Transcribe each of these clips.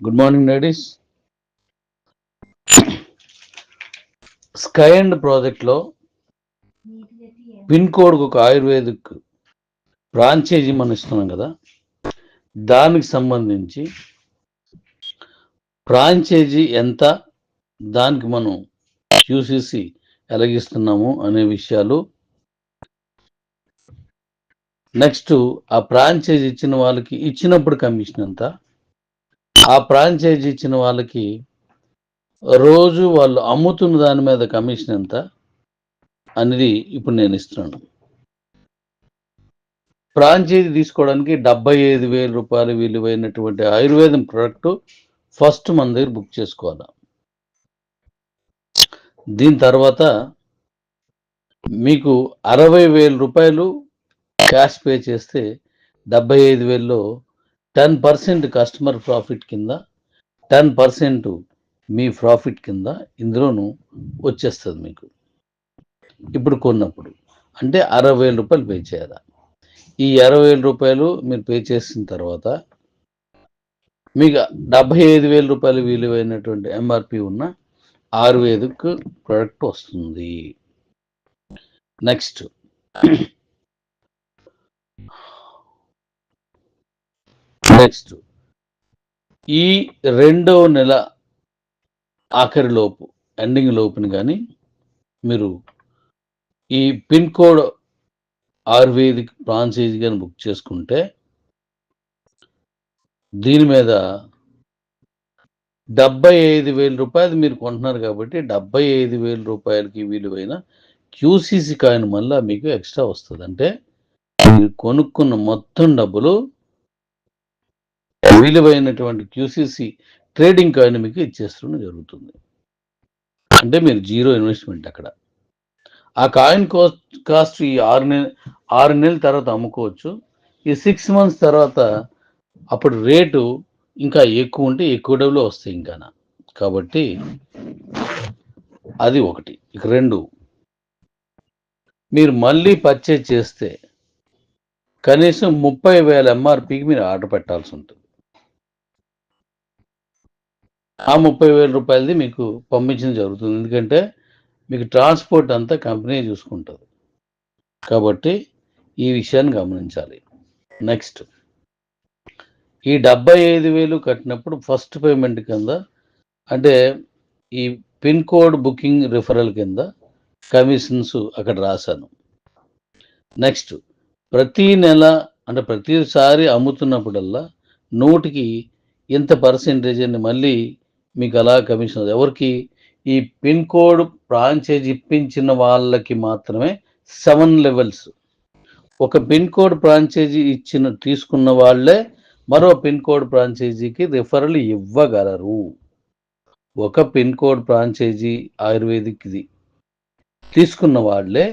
Good morning ladies. Sky and ప్రాజెక్ట్లో pin కోడ్కు ఒక ayurvedic franchise మనం ఇస్తున్నాం కదా, దానికి సంబంధించి ఫ్రాంచైజీ ఎంత, దానికి మనం క్యూసీసీ ఎలాగిస్తున్నాము అనే విషయాలు, నెక్స్ట్ ఆ ఫ్రాంచైజీ ఇచ్చిన వాళ్ళకి ఇచ్చినప్పుడు కమిషన్ ఎంత, ఆ ఫ్రాంచైజీ ఇచ్చిన వాళ్ళకి రోజు వాళ్ళు అమ్ముతున్న దాని మీద కమిషన్ ఎంత అనేది ఇప్పుడు నేను ఇస్తున్నాను. ఫ్రాంచైజీ తీసుకోవడానికి 75,000 రూపాయలు విలువైనటువంటి ఆయుర్వేదం ప్రోడక్ట్ ఫస్ట్ మన దగ్గర బుక్ చేసుకోవాలి. దీని తర్వాత మీకు 60,000 రూపాయలు క్యాష్ పే చేస్తే 75,000లో 10% కస్టమర్ ప్రాఫిట్ కింద, 10% మీ ప్రాఫిట్ కింద ఇందులోనూ వచ్చేస్తుంది మీకు. ఇప్పుడు కొన్నప్పుడు అంటే 60,000 రూపాయలు పే చేయాలి. ఈ 60,000 రూపాయలు మీరు పే చేసిన తర్వాత మీకు 75,000 రూపాయలు విలువైనటువంటి ఎంఆర్పి ఉన్న ఆయుర్వేదిక్ ప్రోడక్ట్ వస్తుంది. నెక్స్ట్ ఈ 2వ నెల ఆఖరి లోపు, ఎండింగ్ లోపుని కానీ మీరు ఈ పిన్ కోడ్ ఆయుర్వేదిక్ ఫ్రాంచైజీ కానీ బుక్ చేసుకుంటే దీని మీద 75,000 రూపాయలు మీరు కొంటున్నారు కాబట్టి 75,000 రూపాయలకి విలువైన క్యూసీసీ కాయిన్ మళ్ళీ మీకు ఎక్స్ట్రా వస్తుంది. అంటే మీరు కొనుక్కున్న మొత్తం డబ్బులు విలువైనటువంటి క్యూసీసీ ట్రేడింగ్ కాయిన్ మీకు ఇచ్చేస్తూ జరుగుతుంది. అంటే మీరు జీరో ఇన్వెస్ట్మెంట్ అక్కడ. ఆ కాయిన్ కాస్ట్ ఈ 6 నెలల తర్వాత అమ్ముకోవచ్చు. ఈ 6 months తర్వాత అప్పుడు రేటు ఇంకా ఎక్కువ ఉంటే ఎక్కువ డబ్బులు వస్తాయి ఇంకా. కాబట్టి అది ఒకటి. ఇక 2, మీరు మళ్ళీ పర్చేజ్ చేస్తే కనీసం 30,000 ఎంఆర్పికి మీరు ఆర్డర్ పెట్టాల్సి ఉంటుంది. ఆ 30,000 రూపాయలది మీకు పంపించడం జరుగుతుంది. ఎందుకంటే మీకు ట్రాన్స్పోర్ట్ అంతా కంపెనీ చూసుకుంటుంది. కాబట్టి ఈ విషయాన్ని గమనించాలి. నెక్స్ట్, ఈ 75,000 కట్టినప్పుడు ఫస్ట్ పేమెంట్ కింద, అంటే ఈ పిన్ కోడ్ బుకింగ్ రిఫరల్ కింద కమిషన్స్ అక్కడ రాశాను. నెక్స్ట్, ప్రతి నెల అంటే ప్రతిసారి అమ్ముతున్నప్పుడల్లా 100కి ఇంత పర్సెంటేజ్ అని మళ్ళీ మీకు అలా కమిషన్. ఎవరికి? ఈ పిన్ కోడ్ ఫ్రాంచైజీ ఇప్పించిన వాళ్ళకి మాత్రమే 7 లెవెల్స్. ఒక పిన్ కోడ్ ఫ్రాంచైజీ తీసుకున్న వాళ్ళే మరో పిన్ కోడ్ ఫ్రాంచైజీకి రిఫరల్ ఇవ్వగలరు. ఒక పిన్ కోడ్ ఫ్రాంచైజీ ఆయుర్వేదిక్ ఇది తీసుకున్న వాళ్ళే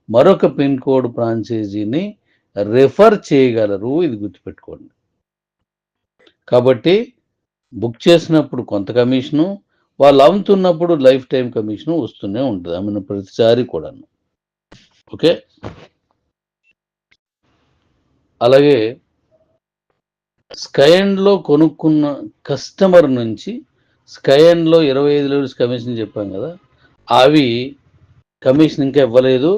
మరొక పిన్ కోడ్ ఫ్రాంచైజీని రిఫర్ చేయగలరు. ఇది గుర్తుపెట్టుకోండి. కాబట్టి బుక్ చేసినప్పుడు కొంత కమిషను, వాళ్ళు అమ్ముతున్నప్పుడు లైఫ్ టైం కమిషను వస్తూనే ఉంటుంది, అమ్మిన ప్రతిసారి కూడా. ఓకే. అలాగే స్కై అండ్లో కొనుక్కున్న కస్టమర్ నుంచి స్కై అండ్లో 25 కమిషన్ చెప్పాం కదా, అవి కమిషన్ ఇంకా ఇవ్వలేదు.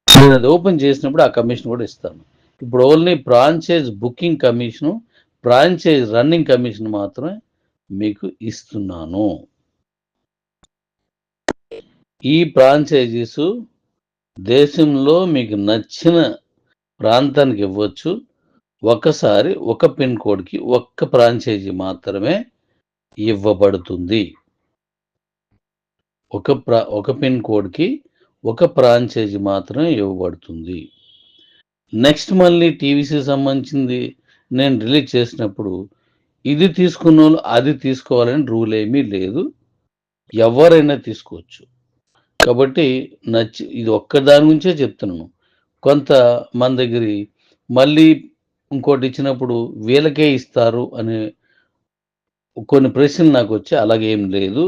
నేను అది ఓపెన్ చేసినప్పుడు ఆ కమిషన్ కూడా ఇస్తాను. ఇప్పుడు only franchise booking commission, franchise running commission మాత్రమే మీకు ఇస్తున్నాను. ఈ ఫ్రాంచైజీస్ దేశంలో మీకు నచ్చిన ప్రాంతానికి ఇవ్వచ్చు. ఒకసారి ఒక పిన్ కోడ్కి ఒక్క ఫ్రాంచైజీ మాత్రమే ఇవ్వబడుతుంది. ఒక పిన్ కోడ్కి ఒక ఫ్రాంచైజీ మాత్రమే ఇవ్వబడుతుంది. నెక్స్ట్, మళ్ళీ టీవీసీ సంబంధించింది నేను రిలీజ్ చేసినప్పుడు ఇది తీసుకున్న వాళ్ళు అది తీసుకోవాలని రూల్ ఏమీ లేదు, ఎవరైనా తీసుకోవచ్చు. కాబట్టి ఇది ఒక్క దాని గురించే చెప్తున్నాను. కొంత మన దగ్గర మళ్ళీ ఇంకోటి ఇచ్చినప్పుడు వీళ్ళకే ఇస్తారు అనే కొన్ని ప్రశ్నలు నాకు వచ్చి, అలాగేం లేదు.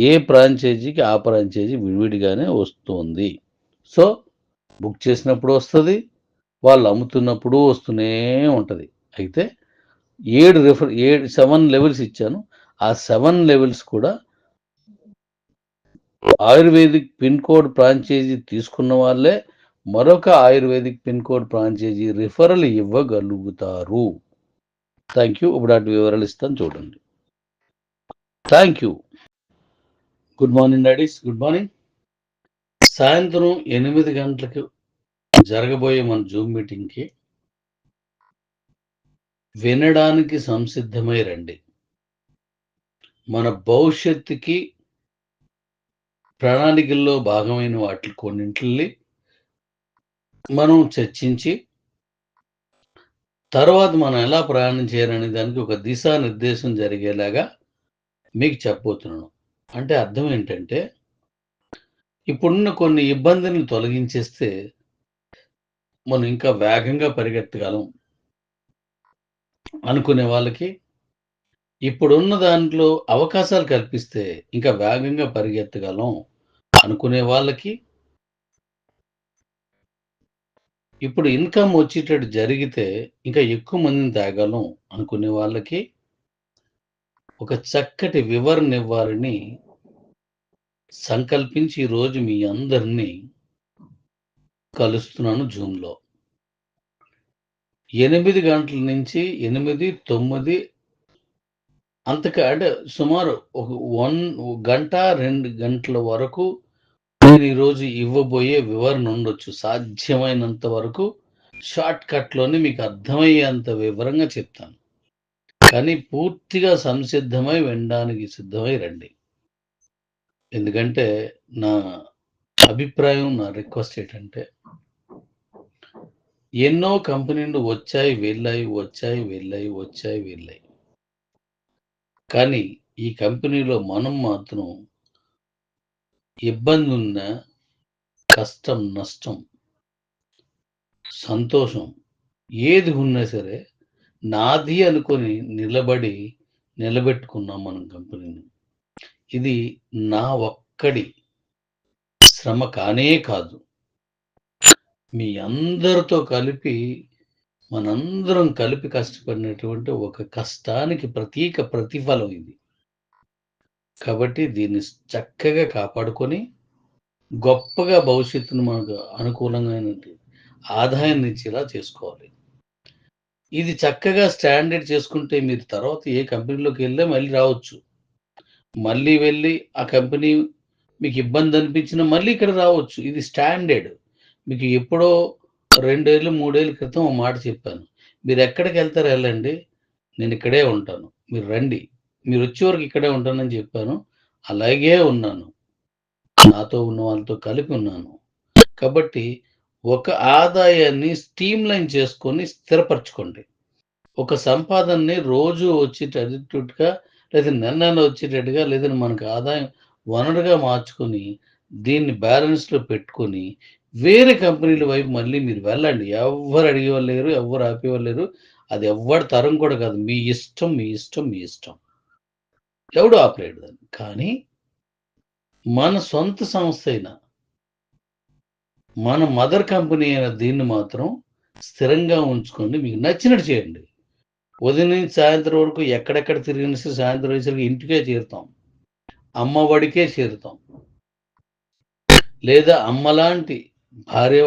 ఏ ఫ్రాంచైజీకి ఆ ఫ్రాంచైజీ విడివిడిగానే వస్తుంది. సో బుక్ చేసినప్పుడు వస్తుంది, వాళ్ళు అమ్ముతున్నప్పుడు వస్తూనే ఉంటుంది. అయితే 7 లెవెల్స్ ఇచ్చాను. ఆ 7 లెవెల్స్ కూడా ఆయుర్వేదిక్ పిన్ కోడ్ ఫ్రాంచైజీ తీసుకున్న వాళ్ళే మరొక ayurvedic pin code franchisee referral ఇవ్వగలుగుతారు. Thank you. ఇప్పుడు అటు వివరాలు ఇస్తాను చూడండి. Thank you. Good morning daddies. Good morning. సాయంత్రం 8 గంటలకు జరగబోయే మన జూమ్ మీటింగ్కి వినడానికి సంసిద్ధమై రండి. మన భవిష్యత్తుకి ప్రణాళికల్లో భాగమైన వాటి కొన్నింటిని మనం చర్చించి తర్వాత మనం ఎలా ప్రయాణం చేయాలనే దానికి ఒక దిశానిర్దేశం జరిగేలాగా మీకు చెప్పబోతున్నాను. అంటే అర్థం ఏంటంటే, ఇప్పుడున్న కొన్ని ఇబ్బందులను తొలగించేస్తే మనం ఇంకా వేగంగా పరిగెత్తగలం అనుకునే వాళ్ళకి, ఇప్పుడున్న దాంట్లో అవకాశాలు కల్పిస్తే ఇంకా వేగంగా పరిగెత్తగలం అనుకునే వాళ్ళకి, ఇప్పుడు ఇన్కమ్ వచ్చేటట్టు జరిగితే ఇంకా ఎక్కువ మందిని తేగలం అనుకునే వాళ్ళకి ఒక చక్కటి వివరణ ఇవ్వాలని సంకల్పించి ఈరోజు మీ అందరినీ కలుస్తున్నాను జూమ్‌లో. 8 గంటల నుంచి 8, 9 అంటే సుమారు ఒక 1 గంట, 2 గంటల వరకు నేను ఈరోజు ఇవ్వబోయే వివరణ ఉండొచ్చు. సాధ్యమైనంత వరకు షార్ట్‌కట్‌లోనే మీకు అర్థమయ్యేంత వివరంగా చెప్తాను. కానీ పూర్తిగా సంసిద్ధమై వినడానికి సిద్ధమై రండి. ఎందుకంటే నా అభిప్రాయం, నా రిక్వెస్ట్ ఏంటంటే, ఎన్నో కంపెనీలు వచ్చాయి, వెళ్ళాయి, వచ్చాయి, వెళ్ళాయి, వచ్చాయి, వెళ్ళాయి. కానీ ఈ కంపెనీలో మనం మాత్రం ఇబ్బందున్నా, కష్టం, నష్టం, సంతోషం ఏది ఉన్నా సరే నాది అనుకొని నిలబెట్టుకున్నాం మనం కంపెనీని. ఇది నా ఒక్కడి శ్రమ కానే కాదు. మీ అందరితో కలిపి మనందరం కలిపి కష్టపడినటువంటి ఒక కష్టానికి ప్రతిఫలం ఇది. కాబట్టి దీన్ని చక్కగా కాపాడుకొని గొప్పగా భవిష్యత్తును మనకు అనుకూలంగా ఆదాయాన్ని ఇచ్చేలా చేసుకోవాలి. ఇది చక్కగా స్టాండర్డ్ చేసుకుంటే మీరు తర్వాత ఏ కంపెనీలోకి వెళ్ళినా మళ్ళీ రావచ్చు. మళ్ళీ వెళ్ళి ఆ కంపెనీ మీకు ఇబ్బంది అనిపించినా మళ్ళీ ఇక్కడ రావచ్చు. ఇది స్టాండర్డ్. మీకు ఎప్పుడో 2 ఏళ్ళు, 3 ఏళ్ల క్రితం ఓ మాట చెప్పాను. మీరెక్కడికెళ్తారో ఎళ్ళండి. నేనిక్కడే ఉంటాను. మీరు రండి. మీరొచ్చే వరకు ఇక్కడే ఉంటానని చెప్పాను. అలాగే ఉన్నాను. నాతో ఉన్న వాళ్ళతో కలిపి ఉన్నాను. కాబట్టి ఒక ఆదాయాన్ని స్ట్రీమ్‌లైన్ చేసుకొని స్థిరపరచుకోండి. ఒక సంపాదనని రోజు వచ్చేటట్టుగా లేదా నెల వచ్చేటట్టుగా లేదంటే మనకు ఆదాయం వనరుగా మార్చుకొని దీన్ని బ్యాలెన్స్‌లో పెట్టుకొని వేరే కంపెనీల వైపు మళ్ళీ మీరు వెళ్ళండి. ఎవ్వరు అడిగేవాళ్ళు లేరు. ఎవ్వరు ఆపేవాళ్ళు లేరు. అది ఎవ్వడి తరం కూడా కాదు. మీ ఇష్టం, మీ ఇష్టం, మీ ఇష్టం. ఎవడు ఆపలేడు దాన్ని. కానీ మన సొంత సంస్థ అయిన, మన మదర్ కంపెనీ అయిన దీన్ని మాత్రం స్థిరంగా ఉంచుకోండి. మీకు నచ్చినట్టు చేయండి. ఉదయం నుంచి సాయంత్రం వరకు ఎక్కడెక్కడ తిరిగినా సరే సాయంత్రం అయ్యేసరికి ఇంటికే చేరుతాం. అమ్మ ఒడికే చేరుతాం. లేదా అమ్మలాంటి భార్య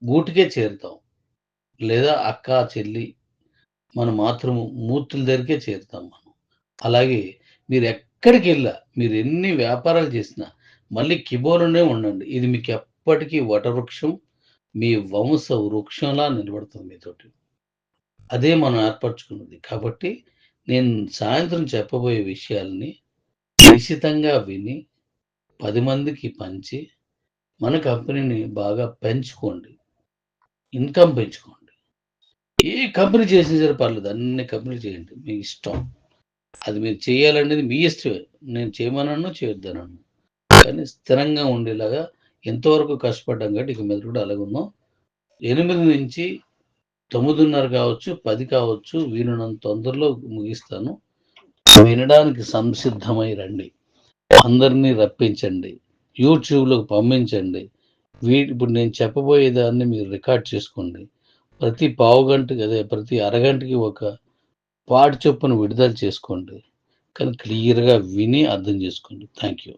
గూటికే చేరుతాం. లేదా అక్క, చెల్లి, మన మాతృమూర్తుల దగ్గరికే చేరుతాం మనం. అలాగే మీరెక్కడికెళ్ళా, మీరెన్ని వ్యాపారాలు చేసినా మళ్ళీ కిబోలోనే ఉండండి. ఇది మీకు ఎప్పటికీ వటవృక్షం, మీ వంశ వృక్షంలా నిలబడుతుంది మీతోటి. అదే మనం ఏర్పరచుకున్నది. కాబట్టి నేను సాయంత్రం చెప్పబోయే విషయాల్ని నిశితంగా విని 10 మందికి పంచి మన కంపెనీని బాగా పెంచుకోండి. ఇన్కమ్ పెంచుకోండి. ఏ కంపెనీ చేసినా సరే పర్లేదు. అన్ని కంపెనీలు చేయండి. మీ ఇష్టం. అది మీరు చేయాలనేది మీ ఇష్టమే. నేను చేయమనను, చేయొద్దనను. కానీ స్థిరంగా ఉండేలాగా ఎంతవరకు కష్టపడ్డాం కాబట్టి ఇక మీద కూడా అలాగే ఉందాం. 8-9 కావచ్చు, 10 కావచ్చు, వీలున్నంత తొందరలో ముగిస్తాను. వినడానికి సంసిద్ధమై రండి. అందరినీ రప్పించండి. యూట్యూబ్‌లోకి పంపించండి. ఇప్పుడు నేను చెప్పబోయేదాన్ని మీరు రికార్డ్ చేసుకోండి. ప్రతి పావుగంటకి ప్రతి అరగంటకి ఒక పార్ట్ చొప్పున విడుదల చేసుకోండి. కానీ క్లియర్‌గా విని అర్థం చేసుకోండి. Thank you.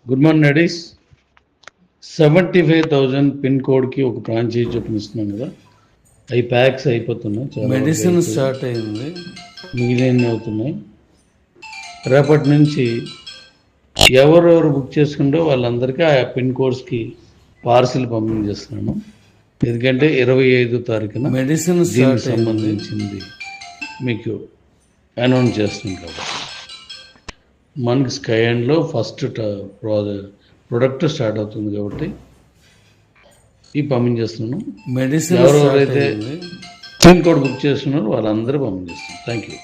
Good morning ladies. 75,000 pin కోడ్‌కి ఒక ఫ్రాంచైజీ చొప్పున ఇస్తున్నాం కదా! అవి ప్యాక్స్ అయిపోతున్నాయి. చాలా మెడిసిన్ వరకు స్టార్ట్ అయింది. మిగిలినవి అవుతున్నాయి. రేపటి నుంచి ఎవరెవరు బుక్ చేసుకుంటో వాళ్ళందరికీ ఆ పిన్ కోడ్స్‌కి పార్సిల్ పంపించేస్తున్నాను. ఎందుకంటే 25 తారీఖున మెడిసిన్ దీనికి స్టార్ట్ అయింది. సంబంధించింది మీకు అనౌన్స్ చేస్తున్నాం కాబట్టి మనకి స్కై అండ్లో ఫస్ట్ ప్రొడక్ట్ స్టార్ట్ అవుతుంది కాబట్టి ఇవి పంపించేస్తున్నాను. మెడిసిన్ స్టార్ట్ ఎవరెవరైతే అయింది. పిన్ కోడ్ బుక్ చేస్తున్నారో వాళ్ళందరూ పంపించేస్తున్నాను. Thank you.